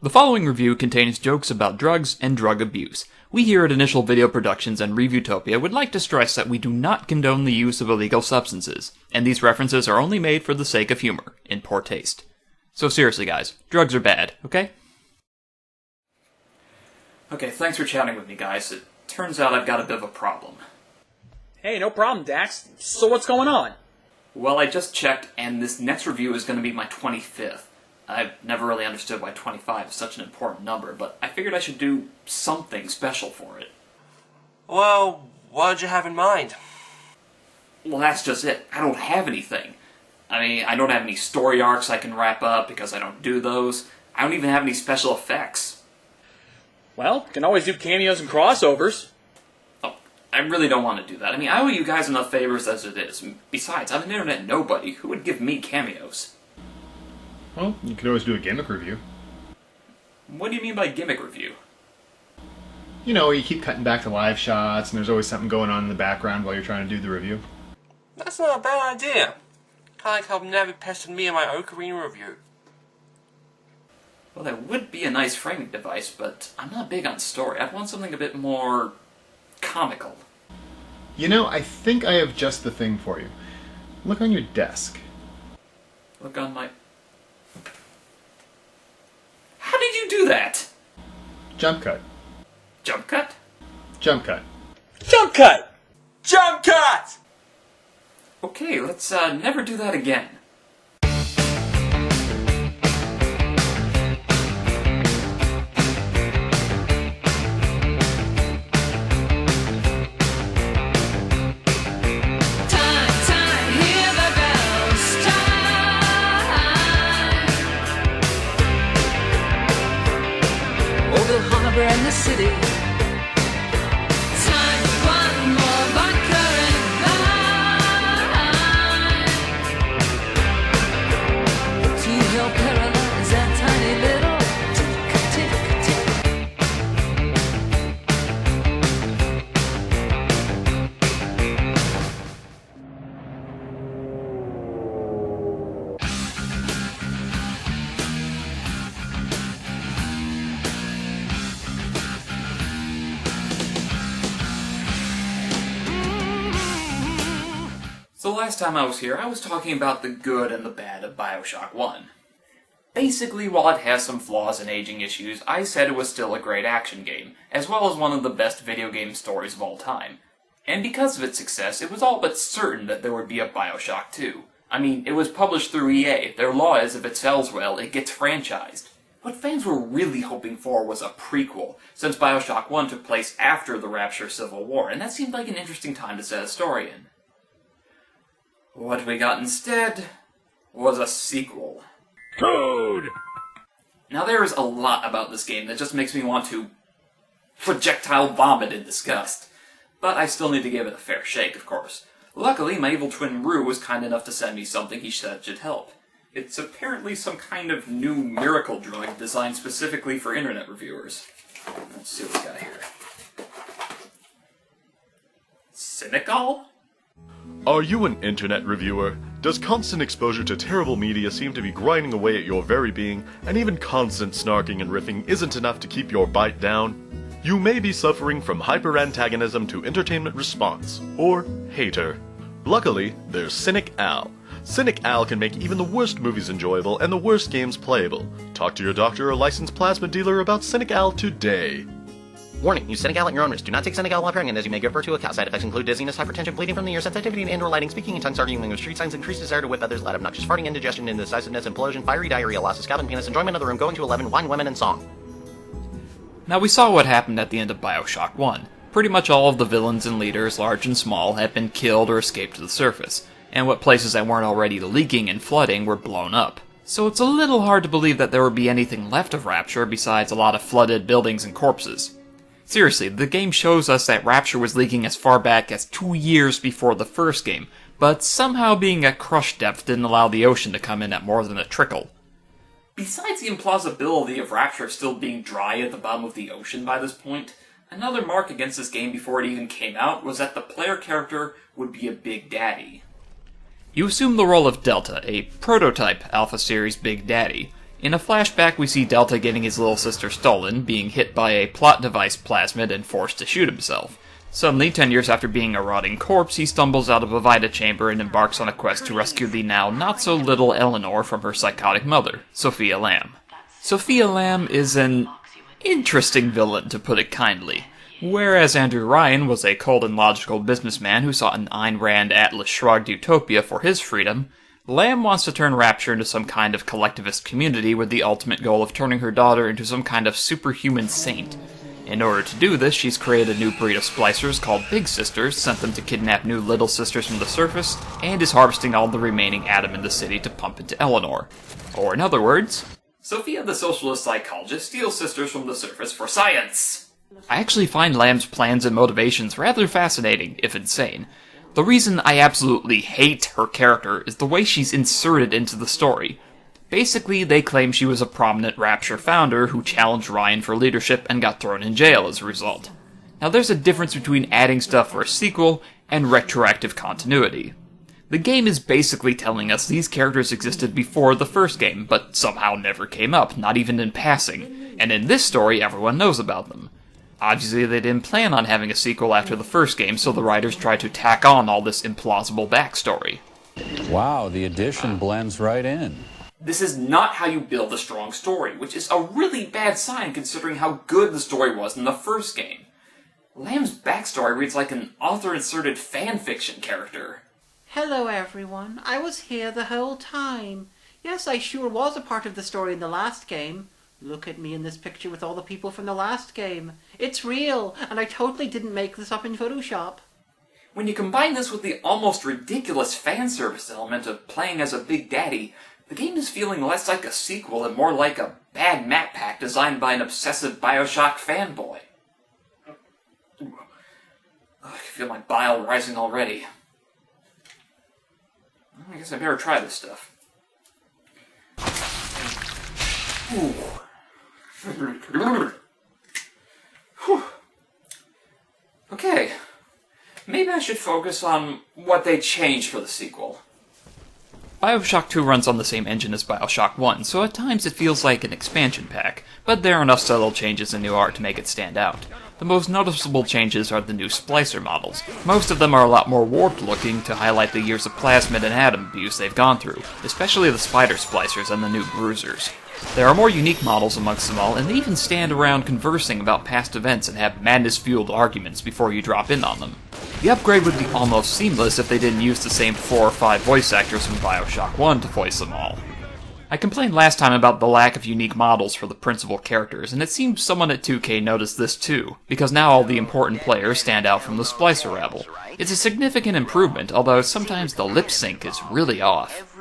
The following review contains jokes about drugs and drug abuse. We here at Initial Video Productions and Reviewtopia would like to stress that we do not condone the use of illegal substances, and these references are only made for the sake of humor, in poor taste. So seriously guys, drugs are bad, okay? Okay, thanks for chatting with me guys. It turns out I've got a bit of a problem. Hey, no problem, Dax. So what's going on? Well, I just checked, and this next review is going to be my 25th. I've never really understood why 25 is such an important number, but I figured I should do something special for it. Well, what did you have in mind? Well, that's just it. I don't have anything. I mean, I don't have any story arcs I can wrap up because I don't do those. I don't even have any special effects. Well, you can always do cameos and crossovers. Oh, I really don't want to do that. I mean, I owe you guys enough favors as it is. Besides, I'm an internet nobody. Who would give me cameos? Well, you could always do a gimmick review. What do you mean by gimmick review? You know, you keep cutting back to live shots, and there's always something going on in the background while you're trying to do the review. That's not a bad idea. Kinda like how Navi pestered me in my Ocarina review. Well, that would be a nice framing device, but I'm not big on story. I'd want something a bit more comical. You know, I think I have just the thing for you. Look on your desk. Look on my... How did you do that? Jump cut. Jump cut? Jump cut. Jump cut! Jump cut! Okay, let's never do that again. In the city. Time for one more vodka and lime. To help paralyze that tiny little tick-tick-tick. So last time I was here, I was talking about the good and the bad of Bioshock 1. Basically, while it has some flaws and aging issues, I said it was still a great action game, as well as one of the best video game stories of all time. And because of its success, it was all but certain that there would be a Bioshock 2. I mean, it was published through EA. Their law is if it sells well, it gets franchised. What fans were really hoping for was a prequel, since Bioshock 1 took place after the Rapture Civil War, and that seemed like an interesting time to set a story in. What we got instead was a sequel. Code! Now there is a lot about this game that just makes me want to projectile vomit in disgust. But I still need to give it a fair shake, of course. Luckily, my evil twin Rue was kind enough to send me something he said should help. It's apparently some kind of new miracle drug designed specifically for internet reviewers. Let's see what we got here. Cynical? Are you an internet reviewer? Does constant exposure to terrible media seem to be grinding away at your very being, and even constant snarking and riffing isn't enough to keep your bite down? You may be suffering from hyper-antagonism to entertainment response, or hater. Luckily, there's Cynic Al. Cynic Al can make even the worst movies enjoyable and the worst games playable. Talk to your doctor or licensed plasma dealer about Cynic Al today. Warning, use Senegal at your own risk. Do not take Senegal while pregnant, as you may give birth to a cow. Side effects include dizziness, hypertension, bleeding from the ear, sensitivity to indoor lighting, speaking in tongues, arguing with street signs, increased desire to whip others, loud obnoxious farting, indigestion, indecisiveness, implosion, fiery diarrhea, loss of scalp and penis, enjoyment of the room, going to 11, wine, women, and song. Now we saw what happened at the end of Bioshock 1. Pretty much all of the villains and leaders, large and small, had been killed or escaped to the surface, and what places that weren't already leaking and flooding were blown up. So it's a little hard to believe that there would be anything left of Rapture besides a lot of flooded buildings and corpses. Seriously, the game shows us that Rapture was leaking as far back as 2 years before the first game, but somehow being at crush depth didn't allow the ocean to come in at more than a trickle. Besides the implausibility of Rapture still being dry at the bottom of the ocean by this point, another mark against this game before it even came out was that the player character would be a Big Daddy. You assume the role of Delta, a prototype Alpha Series Big Daddy. In a flashback, we see Delta getting his little sister stolen, being hit by a plot device plasmid and forced to shoot himself. Suddenly, 10 years after being a rotting corpse, he stumbles out of a Vita chamber and embarks on a quest to rescue the now not-so-little Eleanor from her psychotic mother, Sophia Lamb. Sophia Lamb is an interesting villain, to put it kindly. Whereas Andrew Ryan was a cold and logical businessman who sought an Ayn Rand Atlas Shrugged utopia for his freedom, Lamb wants to turn Rapture into some kind of collectivist community with the ultimate goal of turning her daughter into some kind of superhuman saint. In order to do this, she's created a new breed of splicers called Big Sisters, sent them to kidnap new Little Sisters from the surface, and is harvesting all the remaining Atom in the city to pump into Eleanor. Or in other words, Sophia the socialist psychologist steals sisters from the surface for science! I actually find Lamb's plans and motivations rather fascinating, if insane. The reason I absolutely hate her character is the way she's inserted into the story. Basically, they claim she was a prominent Rapture founder who challenged Ryan for leadership and got thrown in jail as a result. Now there's a difference between adding stuff for a sequel and retroactive continuity. The game is basically telling us these characters existed before the first game, but somehow never came up, not even in passing, and in this story everyone knows about them. Obviously, they didn't plan on having a sequel after the first game, so the writers tried to tack on all this implausible backstory. Wow, the addition blends right in. This is not how you build a strong story, which is a really bad sign considering how good the story was in the first game. Lamb's backstory reads like an author-inserted fanfiction character. Hello, everyone. I was here the whole time. Yes, I sure was a part of the story in the last game. Look at me in this picture with all the people from the last game. It's real, and I totally didn't make this up in Photoshop. When you combine this with the almost ridiculous fan service element of playing as a Big Daddy, the game is feeling less like a sequel and more like a bad map pack designed by an obsessive Bioshock fanboy. I can feel my bile rising already. I guess I better try this stuff. Ooh. Okay, maybe I should focus on what they changed for the sequel. Bioshock 2 runs on the same engine as Bioshock 1, so at times it feels like an expansion pack, but there are enough subtle changes and new art to make it stand out. The most noticeable changes are the new splicer models. Most of them are a lot more warped looking to highlight the years of plasmid and atom abuse they've gone through, especially the spider splicers and the new bruisers. There are more unique models amongst them all, and they even stand around conversing about past events and have madness-fueled arguments before you drop in on them. The upgrade would be almost seamless if they didn't use the same 4 or 5 voice actors from Bioshock 1 to voice them all. I complained last time about the lack of unique models for the principal characters, and it seems someone at 2K noticed this too, because now all the important players stand out from the splicer rabble. It's a significant improvement, although sometimes the lip sync is really off.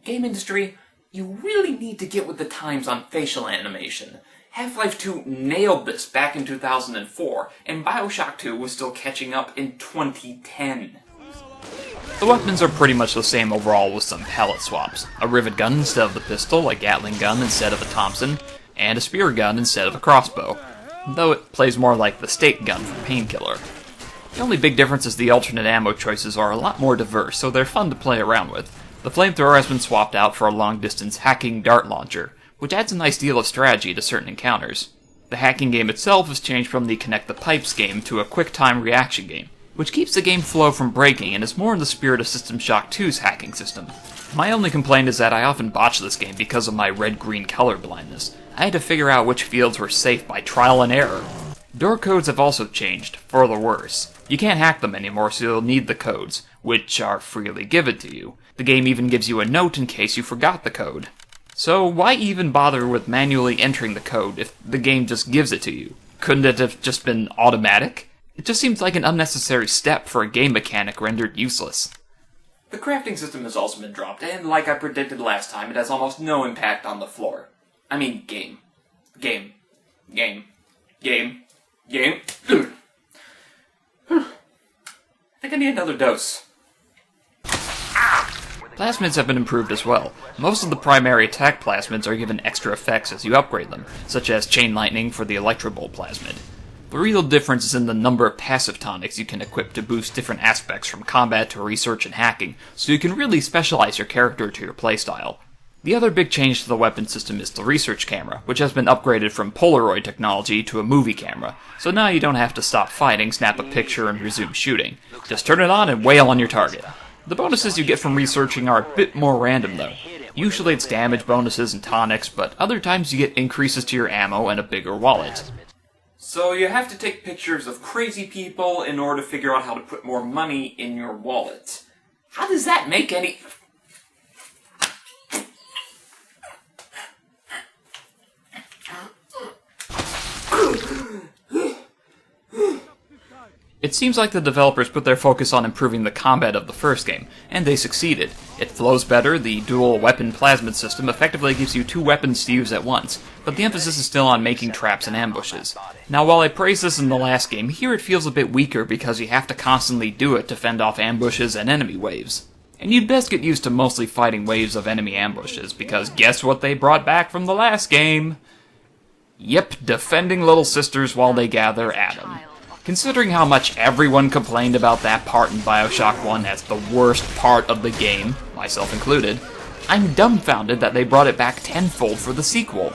Game industry, you really need to get with the times on facial animation. Half-Life 2 nailed this back in 2004, and Bioshock 2 was still catching up in 2010. The weapons are pretty much the same overall with some palette swaps. A rivet gun instead of the pistol, a Gatling gun instead of a Thompson, and a spear gun instead of a crossbow, though it plays more like the stake gun from Painkiller. The only big difference is the alternate ammo choices are a lot more diverse, so they're fun to play around with. The flamethrower has been swapped out for a long-distance hacking dart launcher, which adds a nice deal of strategy to certain encounters. The hacking game itself has changed from the Connect the Pipes game to a quick-time reaction game, which keeps the game flow from breaking and is more in the spirit of System Shock 2's hacking system. My only complaint is that I often botch this game because of my red-green color blindness. I had to figure out which fields were safe by trial and error. Door codes have also changed, for the worse. You can't hack them anymore, so you'll need the codes, which are freely given to you. The game even gives you a note in case you forgot the code. So why even bother with manually entering the code if the game just gives it to you? Couldn't it have just been automatic? It just seems like an unnecessary step for a game mechanic rendered useless. The crafting system has also been dropped, and like I predicted last time, it has almost no impact on the floor. I mean, game. I think I need another dose. Plasmids have been improved as well. Most of the primary attack plasmids are given extra effects as you upgrade them, such as Chain Lightning for the Electrobolt plasmid. The real difference is in the number of passive tonics you can equip to boost different aspects from combat to research and hacking, so you can really specialize your character to your playstyle. The other big change to the weapon system is the research camera, which has been upgraded from Polaroid technology to a movie camera, so now you don't have to stop fighting, snap a picture, and resume shooting. Just turn it on and wail on your target. The bonuses you get from researching are a bit more random though. Usually it's damage bonuses and tonics, but other times you get increases to your ammo and a bigger wallet. So you have to take pictures of crazy people in order to figure out how to put more money in your wallet. How does that make any... It seems like the developers put their focus on improving the combat of the first game, and they succeeded. It flows better, the dual weapon plasmid system effectively gives you 2 weapons to use at once, but the emphasis is still on making traps and ambushes. Now while I praised this in the last game, here it feels a bit weaker because you have to constantly do it to fend off ambushes and enemy waves. And you'd best get used to mostly fighting waves of enemy ambushes, because guess what they brought back from the last game? Yep, defending little sisters while they gather Adam. Considering how much everyone complained about that part in Bioshock 1 as the worst part of the game, myself included, I'm dumbfounded that they brought it back tenfold for the sequel.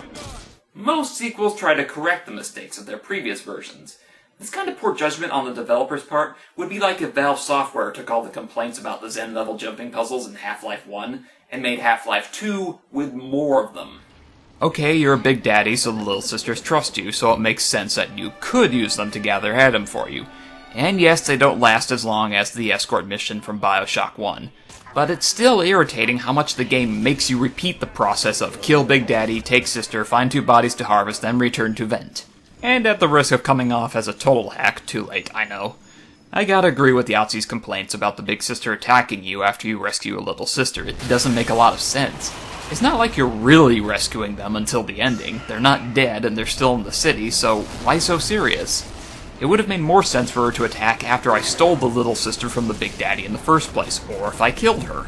Most sequels try to correct the mistakes of their previous versions. This kind of poor judgment on the developer's part would be like if Valve Software took all the complaints about the Zen level jumping puzzles in Half-Life 1 and made Half-Life 2 with more of them. Okay, you're a big daddy, so the little sisters trust you, so it makes sense that you could use them to gather Adam for you. And yes, they don't last as long as the escort mission from Bioshock 1. But it's still irritating how much the game makes you repeat the process of kill Big Daddy, take sister, find 2 bodies to harvest, then return to vent. And at the risk of coming off as a total hack, too late, I know. I gotta agree with the Outsie's complaints about the big sister attacking you after you rescue a little sister. It doesn't make a lot of sense. It's not like you're really rescuing them until the ending. They're not dead and they're still in the city, so why so serious? It would have made more sense for her to attack after I stole the little sister from the Big Daddy in the first place, or if I killed her.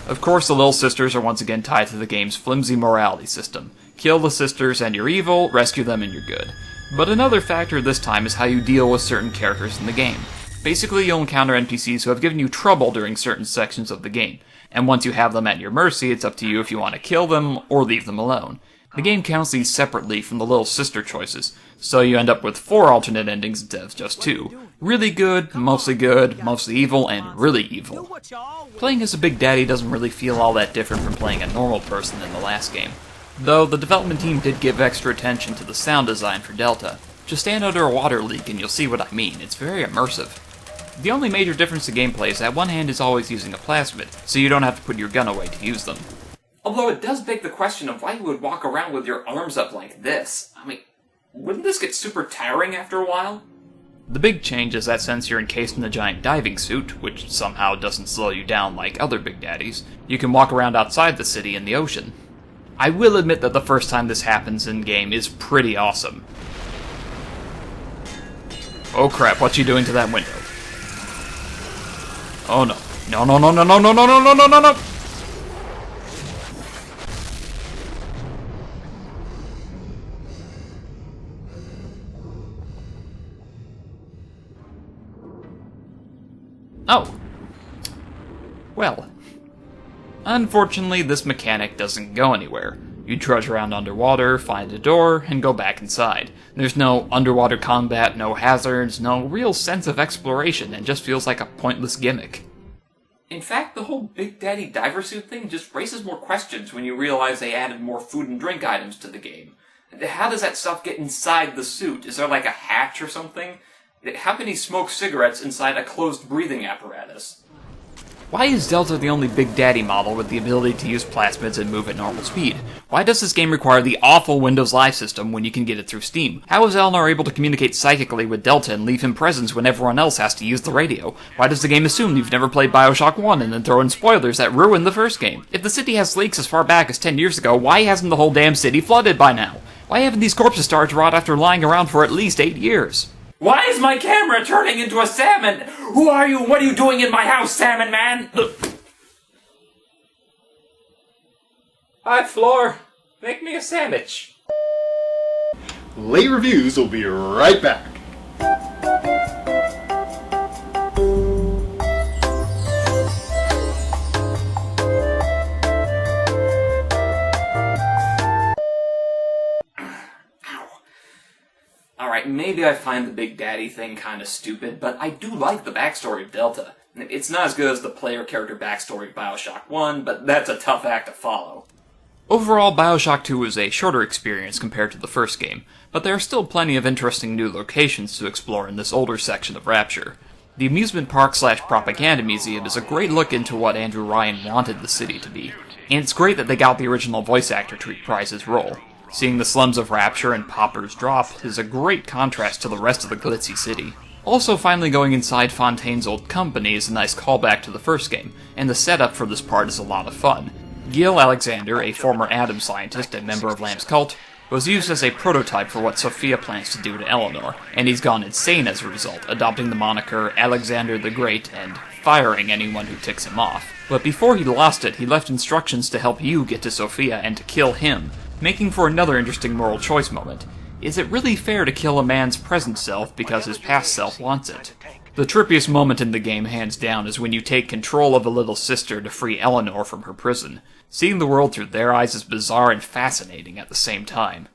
Of course, the little sisters are once again tied to the game's flimsy morality system. Kill the sisters and you're evil, rescue them and you're good. But another factor this time is how you deal with certain characters in the game. Basically, you'll encounter NPCs who have given you trouble during certain sections of the game, and once you have them at your mercy, it's up to you if you want to kill them or leave them alone. The game counts these separately from the little sister choices, so you end up with 4 alternate endings instead of just 2. Really good, mostly evil, and really evil. Playing as a Big Daddy doesn't really feel all that different from playing a normal person in the last game. Though the development team did give extra attention to the sound design for Delta. Just stand under a water leak and you'll see what I mean, it's very immersive. The only major difference to gameplay is that one hand is always using a plasmid, so you don't have to put your gun away to use them. Although it does beg the question of why you would walk around with your arms up like this. I mean, wouldn't this get super tiring after a while? The big change is that since you're encased in a giant diving suit, which somehow doesn't slow you down like other Big Daddies, you can walk around outside the city in the ocean. I will admit that the first time this happens in-game is pretty awesome. Oh crap, what you doing to that window? Oh no. No, no, no, no, no, no, no, no, no, no, no, no! Oh. Well. Unfortunately, this mechanic doesn't go anywhere. You trudge around underwater, find a door, and go back inside. There's no underwater combat, no hazards, no real sense of exploration, and just feels like a pointless gimmick. In fact, the whole Big Daddy diver suit thing just raises more questions when you realize they added more food and drink items to the game. How does that stuff get inside the suit? Is there like a hatch or something? How can he smoke cigarettes inside a closed breathing apparatus? Why is Delta the only Big Daddy model with the ability to use plasmids and move at normal speed? Why does this game require the awful Windows Live system when you can get it through Steam? How is Eleanor able to communicate psychically with Delta and leave him presents when everyone else has to use the radio? Why does the game assume you've never played Bioshock 1 and then throw in spoilers that ruin the first game? If the city has leaks as far back as 10 years ago, why hasn't the whole damn city flooded by now? Why haven't these corpses started to rot after lying around for at least 8 years? Why is my camera turning into a salmon? Who are you? What are you doing in my house, salmon man? Hi, Floor. Make me a sandwich. Late Reviews will be right back. Alright, maybe I find the Big Daddy thing kinda stupid, but I do like the backstory of Delta. It's not as good as the player character backstory of Bioshock 1, but that's a tough act to follow. Overall, Bioshock 2 was a shorter experience compared to the first game, but there are still plenty of interesting new locations to explore in this older section of Rapture. The amusement park/propaganda museum is a great look into what Andrew Ryan wanted the city to be, and it's great that they got the original voice actor to reprise his role. Seeing the slums of Rapture and Popper's Drop is a great contrast to the rest of the glitzy city. Also, finally going inside Fontaine's old company is a nice callback to the first game, and the setup for this part is a lot of fun. Gil Alexander, a former atom scientist and member of Lamb's cult, was used as a prototype for what Sophia plans to do to Eleanor, and he's gone insane as a result, adopting the moniker Alexander the Great and firing anyone who ticks him off. But before he lost it, he left instructions to help you get to Sophia and to kill him, making for another interesting moral choice moment. Is it really fair to kill a man's present self because his past self wants it? The trippiest moment in the game, hands down, is when you take control of a little sister to free Eleanor from her prison. Seeing the world through their eyes is bizarre and fascinating at the same time.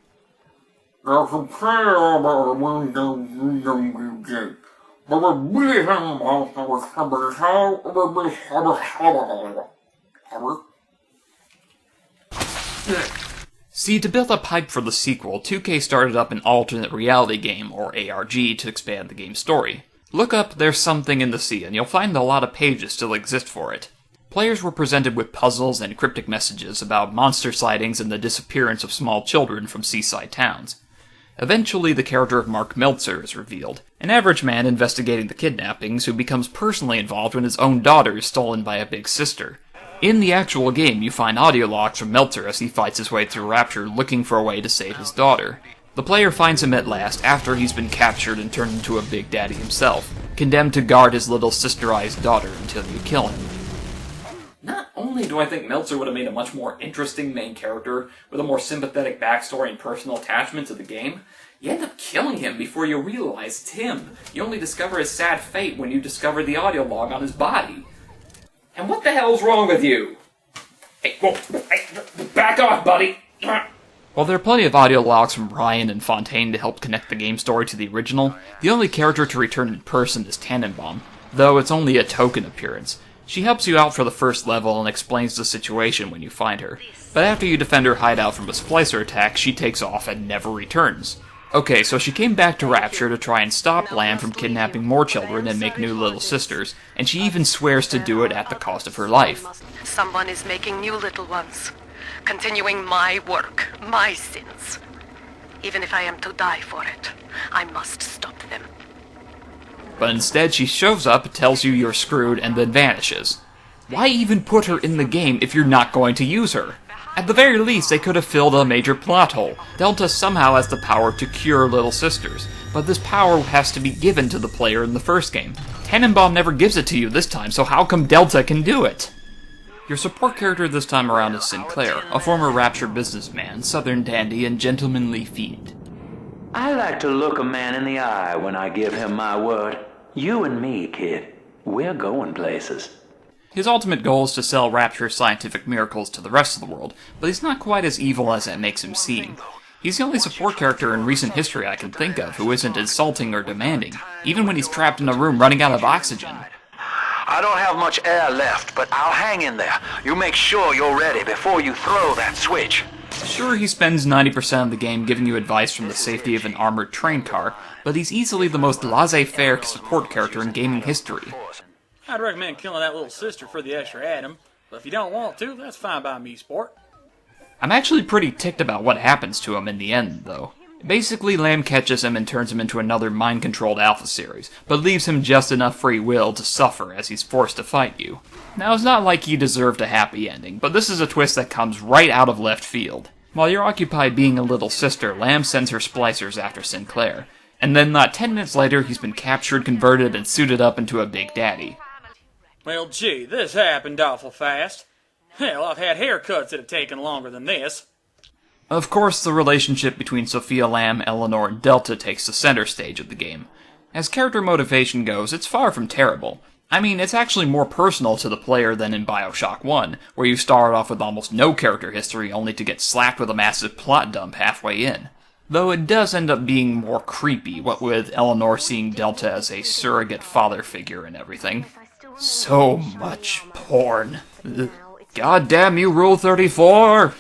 See, to build up hype for the sequel, 2K started up an alternate reality game, or ARG, to expand the game's story. Look up There's Something in the Sea, and you'll find that a lot of pages still exist for it. Players were presented with puzzles and cryptic messages about monster sightings and the disappearance of small children from seaside towns. Eventually, the character of Mark Meltzer is revealed, an average man investigating the kidnappings who becomes personally involved when his own daughter is stolen by a big sister. In the actual game, you find audio logs from Meltzer as he fights his way through Rapture looking for a way to save his daughter. The player finds him at last after he's been captured and turned into a Big Daddy himself, condemned to guard his little sisterized daughter until you kill him. Not only do I think Meltzer would have made a much more interesting main character with a more sympathetic backstory and personal attachment to the game, you end up killing him before you realize it's him. You only discover his sad fate when you discover the audio log on his body. And what the hell's wrong with you? Hey, whoa, hey, back off, buddy! While there are plenty of audio logs from Ryan and Fontaine to help connect the game story to the original, the only character to return in person is Tannenbaum, though it's only a token appearance. She helps you out for the first level and explains the situation when you find her, but after you defend her hideout from a splicer attack, she takes off and never returns. Okay, so she came back to Rapture to try and stop Lamb from kidnapping more children and make new little sisters, and she even swears to do it at the cost of her life. Someone is making new little ones, continuing my work, my sins. Even if I am to die for it, I must stop them. But instead she shows up, tells you you're screwed, and then vanishes. Why even put her in the game if you're not going to use her? At the very least, they could have filled a major plot hole. Delta somehow has the power to cure little sisters, but this power has to be given to the player in the first game. Tannenbaum never gives it to you this time, so how come Delta can do it? Your support character this time around is Sinclair, a former Rapture businessman, southern dandy, and gentlemanly fiend. I like to look a man in the eye when I give him my word. You and me, kid, we're going places. His ultimate goal is to sell Rapture's scientific miracles to the rest of the world, but he's not quite as evil as it makes him seem. He's the only support character in recent history I can think of who isn't insulting or demanding, even when he's trapped in a room running out of oxygen. I don't have much air left, but I'll hang in there. You make sure you're ready before you throw that switch. Sure, he spends 90% of the game giving you advice from the safety of an armored train car, but he's easily the most laissez-faire support character in gaming history. I'd recommend killing that little sister for the extra atom, but if you don't want to, that's fine by me, sport. I'm actually pretty ticked about what happens to him in the end, though. Basically, Lamb catches him and turns him into another mind-controlled Alpha series, but leaves him just enough free will to suffer as he's forced to fight you. Now, it's not like he deserved a happy ending, but this is a twist that comes right out of left field. While you're occupied being a little sister, Lamb sends her splicers after Sinclair, and then not 10 minutes later, he's been captured, converted, and suited up into a Big Daddy. Well, gee, this happened awful fast. Hell, I've had haircuts that have taken longer than this. Of course, the relationship between Sophia Lamb, Eleanor, and Delta takes the center stage of the game. As character motivation goes, it's far from terrible. I mean, it's actually more personal to the player than in Bioshock 1, where you start off with almost no character history only to get slapped with a massive plot dump halfway in. though it does end up being more creepy, what with Eleanor seeing Delta as a surrogate father figure and everything. So much porn. Ugh. God damn you, Rule 34!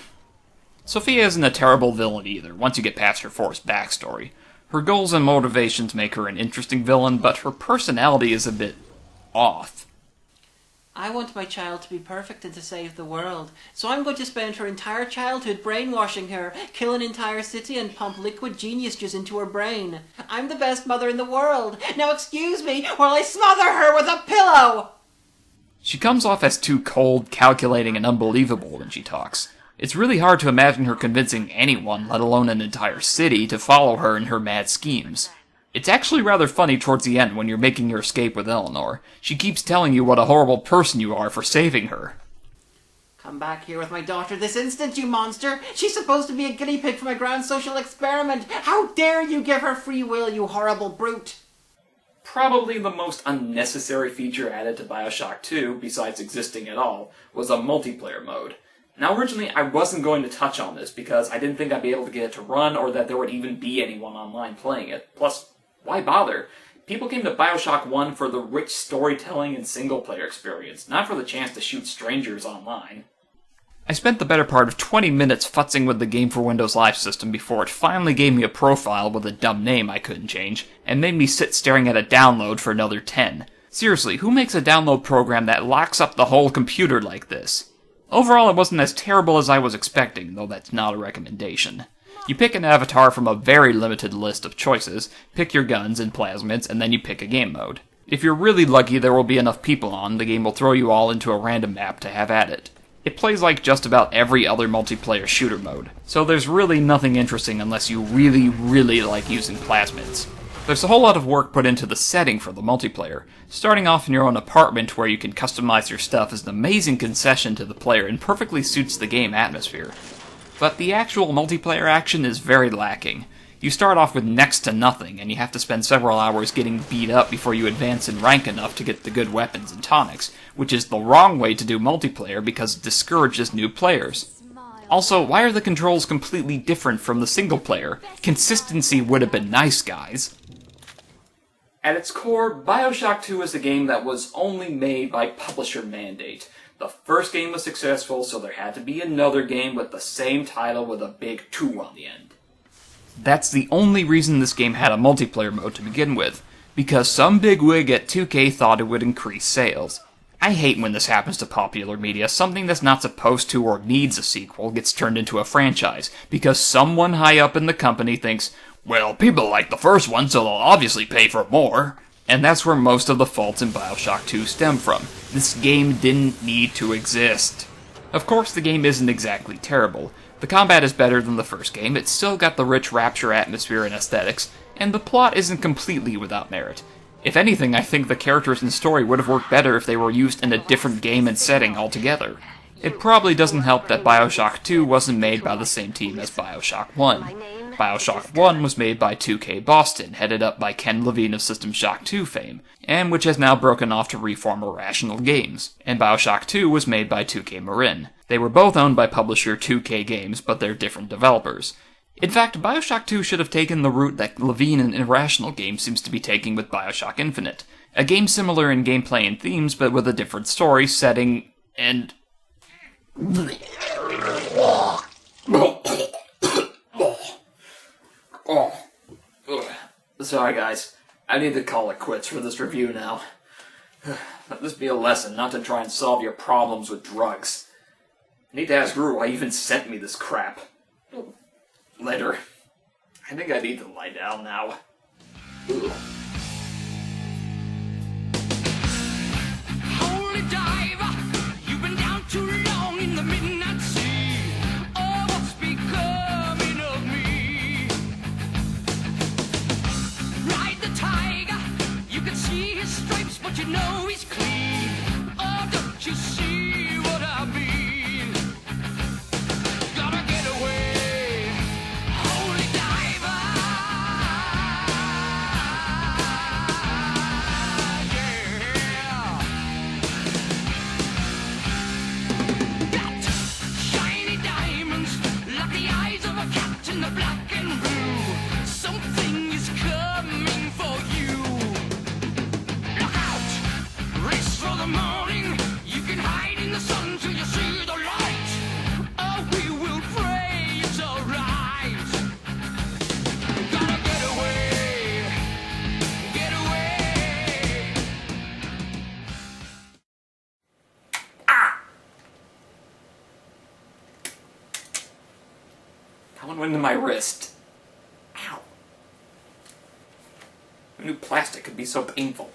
Sophia isn't a terrible villain either, once you get past her forced backstory. Her goals and motivations make her an interesting villain, but her personality is a bit off. I want my child to be perfect and to save the world, so I'm going to spend her entire childhood brainwashing her, kill an entire city and pump liquid genius juice into her brain. I'm the best mother in the world. Now excuse me while I smother her with a pillow! She comes off as too cold, calculating, and unbelievable when she talks. It's really hard to imagine her convincing anyone, let alone an entire city, to follow her in her mad schemes. It's actually rather funny towards the end when you're making your escape with Eleanor. She keeps telling you what a horrible person you are for saving her. Come back here with my daughter this instant, you monster! She's supposed to be a guinea pig for my grand social experiment! How dare you give her free will, you horrible brute! Probably the most unnecessary feature added to Bioshock 2, besides existing at all, was a multiplayer mode. Now originally I wasn't going to touch on this because I didn't think I'd be able to get it to run or that there would even be anyone online playing it. Plus, why bother? People came to Bioshock 1 for the rich storytelling and single-player experience, not for the chance to shoot strangers online. I spent the better part of 20 minutes futzing with the game for Windows Live System before it finally gave me a profile with a dumb name I couldn't change, and made me sit staring at a download for another 10. Seriously, who makes a download program that locks up the whole computer like this? Overall, it wasn't as terrible as I was expecting, though that's not a recommendation. You pick an avatar from a very limited list of choices, pick your guns and plasmids, and then you pick a game mode. If you're really lucky there will be enough people on, the game will throw you all into a random map to have at it. It plays like just about every other multiplayer shooter mode, so there's really nothing interesting unless you really like using plasmids. There's a whole lot of work put into the setting for the multiplayer. Starting off in your own apartment where you can customize your stuff is an amazing concession to the player and perfectly suits the game atmosphere. But the actual multiplayer action is very lacking. You start off with next to nothing, and you have to spend several hours getting beat up before you advance in rank enough to get the good weapons and tonics, which is the wrong way to do multiplayer because it discourages new players. Also, why are the controls completely different from the single player? Consistency would have been nice, guys. At its core, Bioshock 2 is a game that was only made by publisher mandate. The first game was successful, so there had to be another game with the same title with a big 2 on the end. That's the only reason this game had a multiplayer mode to begin with, because some bigwig at 2K thought it would increase sales. I hate when this happens to popular media. Something that's not supposed to or needs a sequel gets turned into a franchise, because someone high up in the company thinks, well, people like the first one, so they'll obviously pay for more. And that's where most of the faults in Bioshock 2 stem from. This game didn't need to exist. Of course, the game isn't exactly terrible. The combat is better than the first game, it's still got the rich Rapture atmosphere and aesthetics, and the plot isn't completely without merit. If anything, I think the characters and story would have worked better if they were used in a different game and setting altogether. It probably doesn't help that Bioshock 2 wasn't made by the same team as Bioshock 1. Bioshock 1 was made by 2K Boston, headed up by Ken Levine of System Shock 2 fame, and which has now broken off to reform Irrational Games, and Bioshock 2 was made by 2K Marin. They were both owned by publisher 2K Games, but they're different developers. In fact, Bioshock 2 should have taken the route that Levine and Irrational Games seems to be taking with Bioshock Infinite, a game similar in gameplay and themes, but with a different story, setting, and... Sorry guys, I need to call it quits for this review now. Let this be a lesson not to try and solve your problems with drugs. I need to ask Gru why he even sent me this crap. Later. I think I need to lie down now. Ugh. Holy diver, you've been down too long in the midnight sea. Oh, what's becoming of me? Ride the tiger, you can see his stripes, but you know he's clean. Oh, don't you see what I mean? Gotta get away, holy diver. Shiny diamonds, like the eyes of a cat in the black and blue. That one went into my wrist. Ow. Who knew plastic could be so painful?